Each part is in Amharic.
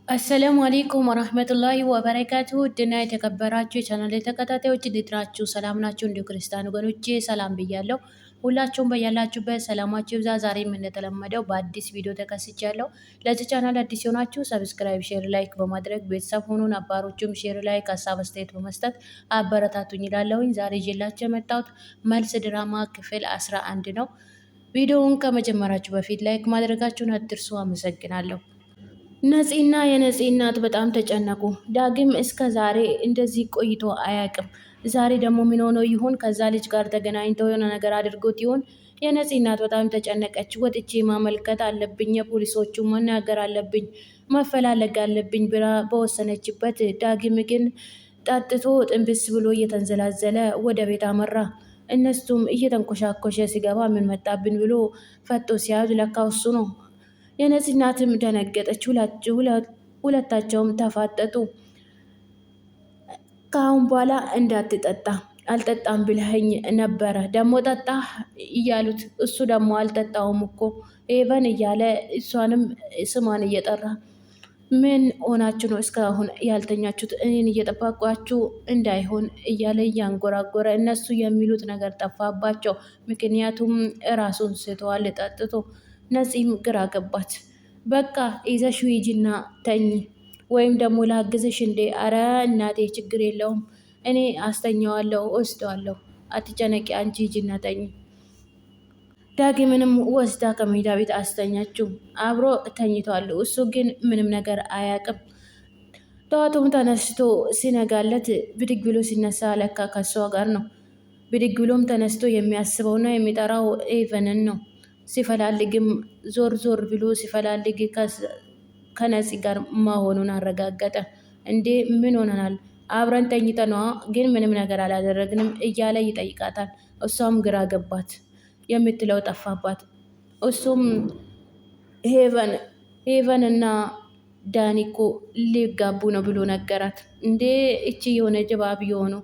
አሰላሙ አሌይኩም ወራህመቱላሂ ወበረካቱሁ ውድና የተከበራችሁ የቻናል ተከታታዮች እንዴት ናችሁ? ሰላም ናችሁ? እንዲሁ ክርስቲያን ወገኖቼ ሰላም ብያለሁ። ሁላችሁም በያላችሁበት ሰላማችሁ ይብዛ። ዛሬም እንደተለመደው በአዲስ ቪዲዮ ተከስቻለሁ። ለዚህ ቻናል አዲስ የሆናችሁ ሰብስክራይብ፣ ሼር፣ ላይክ በማድረግ ቤተሰብ ሆኑ። ነባሮቹም ሼር፣ ላይክ፣ ሀሳብ አስተያየት በመስጠት አበረታቱኝ እላለሁኝ። ዛሬ ይዤላችሁ የመጣሁት መልስ ድራማ ክፍል 11 ነው። ቪዲዮውን ከመጀመራችሁ በፊት ላይክ ማድረጋችሁን አትርሱ። አመሰግናለሁ። ነፂና የነፂ እናት በጣም ተጨነቁ። ዳግም እስከ ዛሬ እንደዚህ ቆይቶ አያውቅም። ዛሬ ደግሞ ምን ሆኖ ይሆን? ከዛ ልጅ ጋር ተገናኝተው የሆነ ነገር አድርጎት ይሆን? የነፂ እናት በጣም ተጨነቀች። ወጥቼ ማመልከት አለብኝ፣ የፖሊሶቹ መናገር አለብኝ፣ መፈላለግ አለብኝ ብላ በወሰነችበት ዳግም ግን ጠጥቶ ጥንብስ ብሎ እየተንዘላዘለ ወደ ቤት አመራ። እነሱም እየተንኮሻኮሸ ሲገባ ምን መጣብን ብሎ ፈቶ ሲያዩት ለካ እሱ ነው። የነፂ እናትም ደነገጠች። ሁለታቸውም ተፋጠጡ። ከአሁን በኋላ እንዳትጠጣ አልጠጣም ብለኸኝ ነበረ ደግሞ ጠጣ እያሉት፣ እሱ ደግሞ አልጠጣውም እኮ ኤቨን እያለ እሷንም ስሟን እየጠራ ምን ሆናችሁ ነው እስካሁን ያልተኛችሁት? እኔን እየጠበቋችሁ እንዳይሆን እያለ እያንጎራጎረ፣ እነሱ የሚሉት ነገር ጠፋባቸው። ምክንያቱም እራሱን ስተዋል ጠጥቶ። ነፂም ግራ ገባት። በቃ ይዘሽ ሂጂና ተኝ ወይም ደግሞ ላግዝሽ እንዴ? አረ እናቴ ችግር የለውም እኔ አስተኛዋለሁ ወስደዋለሁ፣ አትጨነቂ አንቺ ሂጂና ተኝ። ዳግምንም ወስዳ ከሜዳ ቤት አስተኛችው። አብሮ ተኝቷል። እሱ ግን ምንም ነገር አያውቅም። ጠዋቱም ተነስቶ ሲነጋለት ብድግ ብሎ ሲነሳ ለካ ከሷ ጋር ነው። ብድግ ብሎም ተነስቶ የሚያስበውና የሚጠራው ኤቨንን ነው። ሲፈላልግም ዞር ዞር ብሎ ሲፈላልግ ከነፂ ጋር መሆኑን አረጋገጠ። እንዴ ምን ሆነናል? አብረን ተኝተነዋ ግን ምንም ነገር አላደረግንም እያለ ይጠይቃታል። እሷም ግራ ገባት፣ የምትለው ጠፋባት። እሱም ሄቨን እና ዳኒኮ ሊጋቡ ነው ብሎ ነገራት። እንዴ እቺ የሆነ ጅባብ የሆኑ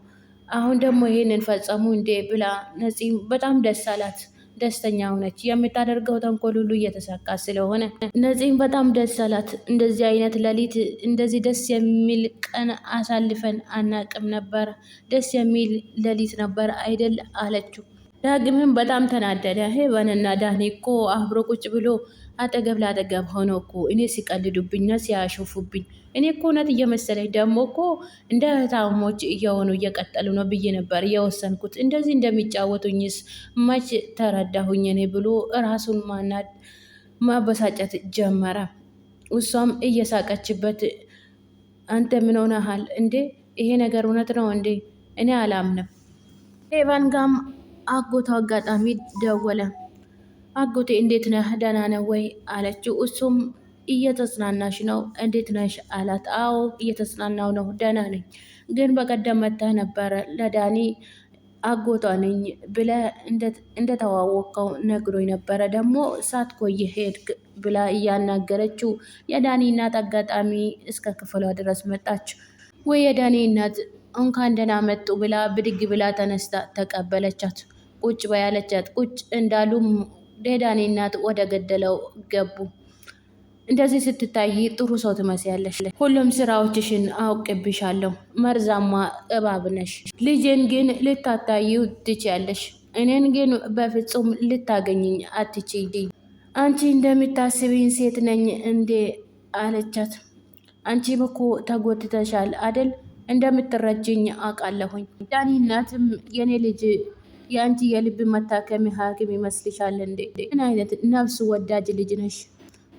አሁን ደግሞ ይሄንን ፈጸሙ እንዴ ብላ ነፂ በጣም ደስ አላት። ደስተኛ ሆነች። የምታደርገው ተንኮል ሁሉ እየተሳካ ስለሆነ ነፂም በጣም ደስ አላት። እንደዚህ አይነት ሌሊት እንደዚህ ደስ የሚል ቀን አሳልፈን አናቅም ነበር። ደስ የሚል ሌሊት ነበር አይደል አለችው። ዳግምም በጣም ተናደደ። ሄቨንና ዳኒ እኮ አብሮ ቁጭ ብሎ አጠገብ ላጠገብ ሆነው እኮ እኔ ሲቀልዱብኝ ነው ሲያሾፉብኝ፣ እኔ እኮ እውነት እየመሰለኝ ደግሞ እኮ እንደ እህታሞች እየሆኑ እየቀጠሉ ነው ብዬ ነበር እየወሰንኩት። እንደዚህ እንደሚጫወቱኝስ መች ተረዳሁኝ እኔ ብሎ ራሱን ማበሳጨት ጀመረ። እሷም እየሳቀችበት አንተ ምን ሆነሃል እንዴ? ይሄ ነገር እውነት ነው እንዴ? እኔ አላምንም። ሄቨን ጋም አጎቷ አጋጣሚ ደወለ። አጎቴ እንዴት ነህ ደህና ነህ ወይ አለችው። እሱም እየተጽናናሽ ነው እንዴት ነሽ አላት። አዎ እየተጽናናው ነው ደህና ነኝ፣ ግን በቀደም መጥተህ ነበረ ለዳኒ አጎቷ ነኝ ብለ እንደተዋወቀው ነግሮኝ ነበረ፣ ደግሞ ሳትቆይ ሄድክ ብላ እያናገረችው የዳኒ እናት አጋጣሚ እስከ ክፍሏ ድረስ መጣች። ወይ የዳኒ እናት እንኳን ደህና መጡ ብላ ብድግ ብላ ተነስታ ተቀበለቻት። ቁጭ በያለቻት ቁጭ እንዳሉም የዳኒ እናት ወደ ገደለው ገቡ። እንደዚህ ስትታይ ጥሩ ሰው ትመስያለሽ፣ ሁሉም ስራዎችሽን አውቅብሻለሁ፣ መርዛማ እባብ ነሽ። ልጄን ግን ልታታዪው ትችያለሽ፣ እኔን ግን በፍጹም ልታገኝኝ አትችይኝ። አንቺ እንደምታስብኝ ሴት ነኝ እንዴ አለቻት። አንቺም እኮ ተጎድተሻል አደል? እንደምትረጅኝ አውቃለሁኝ። ዳኒ እናትም የኔ ልጅ የአንቺ የልብ መታከሚያ ሐኪም ይመስልሻል እንዴ? ምን አይነት ነፍስ ወዳጅ ልጅ ነሽ?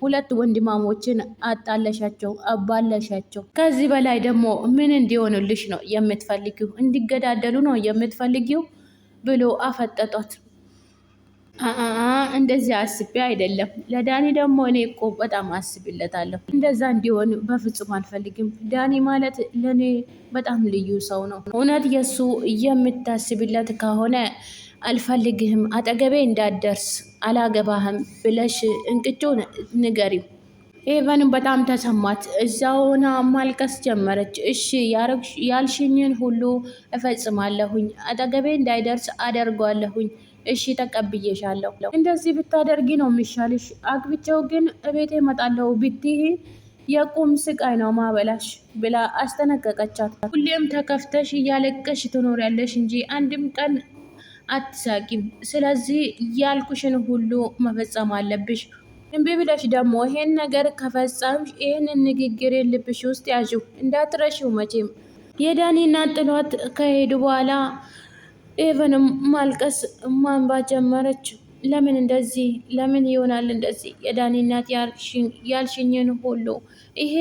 ሁለት ወንድማሞችን አጣለሻቸው፣ አባለሻቸው። ከዚህ በላይ ደግሞ ምን እንዲሆኑልሽ ነው የምትፈልጊው? እንዲገዳደሉ ነው የምትፈልጊው? ብሎ አፈጠጧት። እንደዚህ አስቤ አይደለም። ለዳኒ ደግሞ እኔ እኮ በጣም አስብለታለሁ። እንደዛ እንዲሆን በፍጹም አልፈልግም። ዳኒ ማለት ለእኔ በጣም ልዩ ሰው ነው። እውነት የሱ የምታስብለት ከሆነ አልፈልግህም፣ አጠገቤ እንዳደርስ አላገባህም ብለሽ እንቅጩን ንገሪው። ኤቨንም በጣም ተሰማት። እዛውና ማልቀስ ጀመረች። እሺ ያልሽኝን ሁሉ እፈጽማለሁኝ፣ አጠገቤ እንዳይደርስ አደርጓለሁኝ። እሺ ተቀብዬሻለሁ። እንደዚህ ብታደርጊ ነው የሚሻልሽ። አግብቼው ግን እቤቴ እመጣለሁ ብትይ የቁም ስቃይ ነው ማበላሽ ብላ አስጠነቀቀቻት። ሁሌም ተከፍተሽ እያለቀሽ ትኖሪያለሽ እንጂ አንድም ቀን አትሳቂም። ስለዚህ ያልኩሽን ሁሉ መፈጸም አለብሽ። እምቢ ብለሽ ደግሞ ይሄን ነገር ከፈጸምሽ ይህንን ንግግር ልብሽ ውስጥ ያዥው እንዳትረሺው መቼም። የዳኒ እናት ጥሏት ከሄዱ በኋላ ኤቨንም ማልቀስ ማንባት ጀመረች። ለምን እንደዚህ ለምን ይሆናል እንደዚህ? የዳኒ እናት ያልሽኝን ሁሉ ይሄ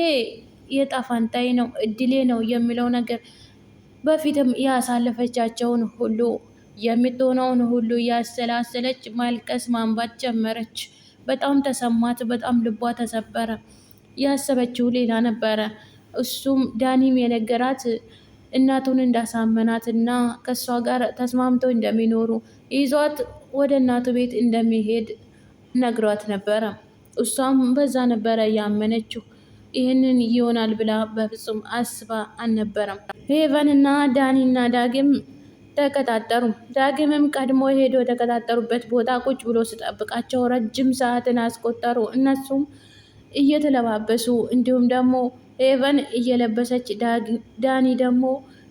የጣፋንታይ ነው እድሌ ነው የሚለው ነገር በፊትም ያሳለፈቻቸውን ሁሉ የምትሆነውን ሁሉ ያሰላሰለች ማልቀስ ማንባት ጀመረች። በጣም ተሰማት። በጣም ልቧ ተሰበረ። ያሰበችው ሌላ ነበረ። እሱም ዳኒም የነገራት እናቱን እንዳሳመናት እና ከእሷ ጋር ተስማምተው እንደሚኖሩ ይዟት ወደ እናቱ ቤት እንደሚሄድ ነግሯት ነበረ። እሷም በዛ ነበረ ያመነችው። ይህንን ይሆናል ብላ በፍጹም አስባ አልነበረም። ሄቨን እና ዳኒና ዳግም ተቀጣጠሩ። ዳግምም ቀድሞ ሄዶ የተቀጣጠሩበት ቦታ ቁጭ ብሎ ሲጠብቃቸው ረጅም ሰዓትን አስቆጠሩ። እነሱም እየተለባበሱ እንዲሁም ደግሞ ሄቨን እየለበሰች ዳኒ ደግሞ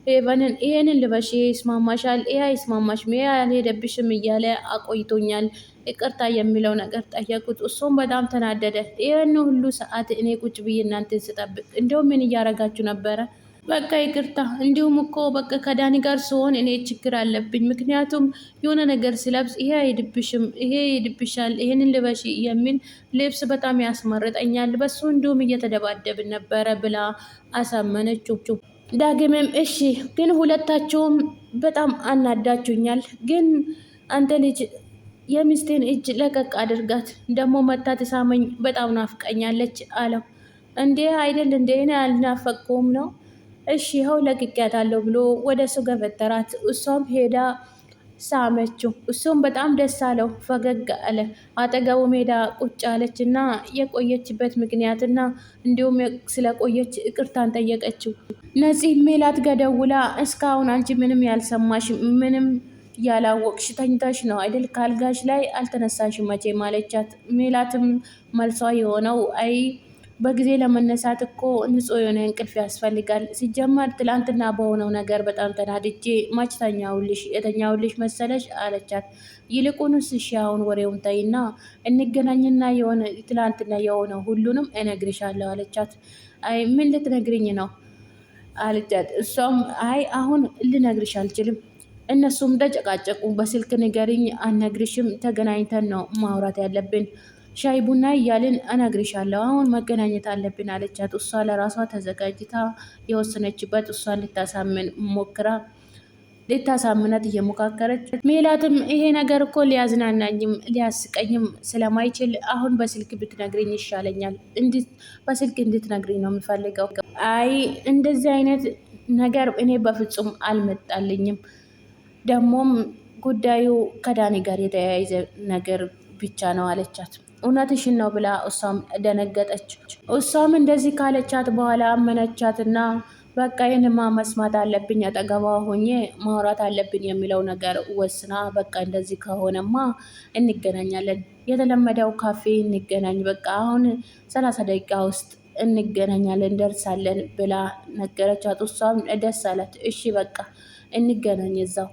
ሄቨንን ይሄንን ልበሽ፣ ይሄ ይስማማሻል፣ ይሄ አይስማማሽም፣ ይሄ አልሄደብሽም እያለ አቆይቶኛል፣ ይቅርታ የሚለው ነገር ጠየቁት። እሱም በጣም ተናደደ። ይህን ሁሉ ሰዓት እኔ ቁጭ ብዬ እናንተን ስጠብቅ እንዲሁም ምን እያረጋችሁ ነበረ? በቃ ይቅርታ። እንዲሁም እኮ በቃ ከዳኒ ጋር ስሆን እኔ ችግር አለብኝ። ምክንያቱም የሆነ ነገር ስለብስ ይሄ አይድብሽም፣ ይሄ ይድብሻል፣ ይሄንን ልበሽ የሚል ልብስ በጣም ያስመርጠኛል። በሱ እንዲሁም እየተደባደብን ነበረ ብላ አሳመነችው። ዳግምም እሺ፣ ግን ሁለታችሁም በጣም አናዳችሁኛል። ግን አንተ ልጅ የሚስቴን እጅ ለቀቅ አድርጋት፣ ደግሞ መታ ትሳመኝ፣ በጣም ናፍቀኛለች አለው። እንዴ አይደል እንዴ እኔ አልናፈቅኩም ነው? እሺ ይኸው ለቅቄያታለሁ ብሎ ወደ እሱ ገፈተራት። እሷም ሄዳ ሳመችው። እሱም በጣም ደስ አለው፣ ፈገግ አለ። አጠገቡ ሜዳ ቁጭ አለች እና የቆየችበት ምክንያትና እንዲሁም ስለቆየች ይቅርታን ጠየቀችው። ነፂ ሜላት ገደውላ እስካሁን አንቺ ምንም ያልሰማሽ ምንም ያላወቅሽ ተኝተሽ ነው አይደል? ካልጋሽ ላይ አልተነሳሽም መቼ ማለቻት። ሜላትም መልሷ የሆነው አይ በጊዜ ለመነሳት እኮ ንጹህ የሆነ እንቅልፍ ያስፈልጋል። ሲጀመር ትላንትና በሆነው ነገር በጣም ተናድጄ ማች የተኛውልሽ መሰለሽ አለቻት። ይልቁንስ እሺ አሁን ወሬውን ተይና እንገናኝና የሆነ ትላንትና የሆነው ሁሉንም እነግርሻለሁ አለቻት። አይ ምን ልትነግርኝ ነው አለቻት። እሷም አይ አሁን ልነግርሽ አልችልም። እነሱም ተጨቃጨቁ። በስልክ ንገሪኝ፣ አልነግርሽም፣ ተገናኝተን ነው ማውራት ያለብን ሻይ ቡና እያልን እነግርሻለሁ፣ አሁን መገናኘት አለብን አለቻት። እሷ ለራሷ ተዘጋጅታ የወሰነችበት እሷን ልታሳምናት እየሞካከረች ሜላትም ይሄ ነገር እኮ ሊያዝናናኝም ሊያስቀኝም ስለማይችል አሁን በስልክ ብትነግርኝ ይሻለኛል። በስልክ እንድትነግርኝ ነው የምፈልገው። አይ እንደዚህ አይነት ነገር እኔ በፍጹም አልመጣልኝም። ደግሞም ጉዳዩ ከዳኒ ጋር የተያያዘ ነገር ብቻ ነው አለቻት። እውነትሽን ነው ብላ እሷም ደነገጠች። እሷም እንደዚህ ካለቻት በኋላ አመነቻትና በቃ ይህንማ መስማት አለብኝ፣ አጠገቧ ሆኜ ማውራት አለብኝ የሚለው ነገር ወስና በቃ እንደዚህ ከሆነማ እንገናኛለን፣ የተለመደው ካፌ እንገናኝ፣ በቃ አሁን 30 ደቂቃ ውስጥ እንገናኛለን ደርሳለን ብላ ነገረቻት። እሷም ደስ አላት። እሺ በቃ እንገናኝ እዛው።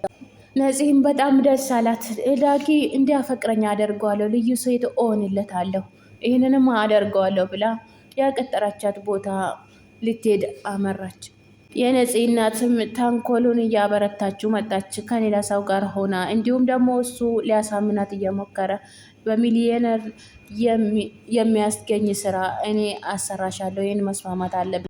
ነፂም በጣም ደስ አላት። ዳጊ እንዲያፈቅረኝ አደርገዋለሁ፣ ልዩ ሴት እሆንለታለሁ፣ ይህንንም አደርገዋለሁ ብላ ያቀጠራቻት ቦታ ልትሄድ አመራች። የነፂ እናትም ተንኮሉን እያበረታችው መጣች ከሌላ ሰው ጋር ሆና። እንዲሁም ደግሞ እሱ ሊያሳምናት እየሞከረ በሚሊዮነር የሚያስገኝ ስራ እኔ አሰራሻለሁ፣ ይህን መስማማት አለብን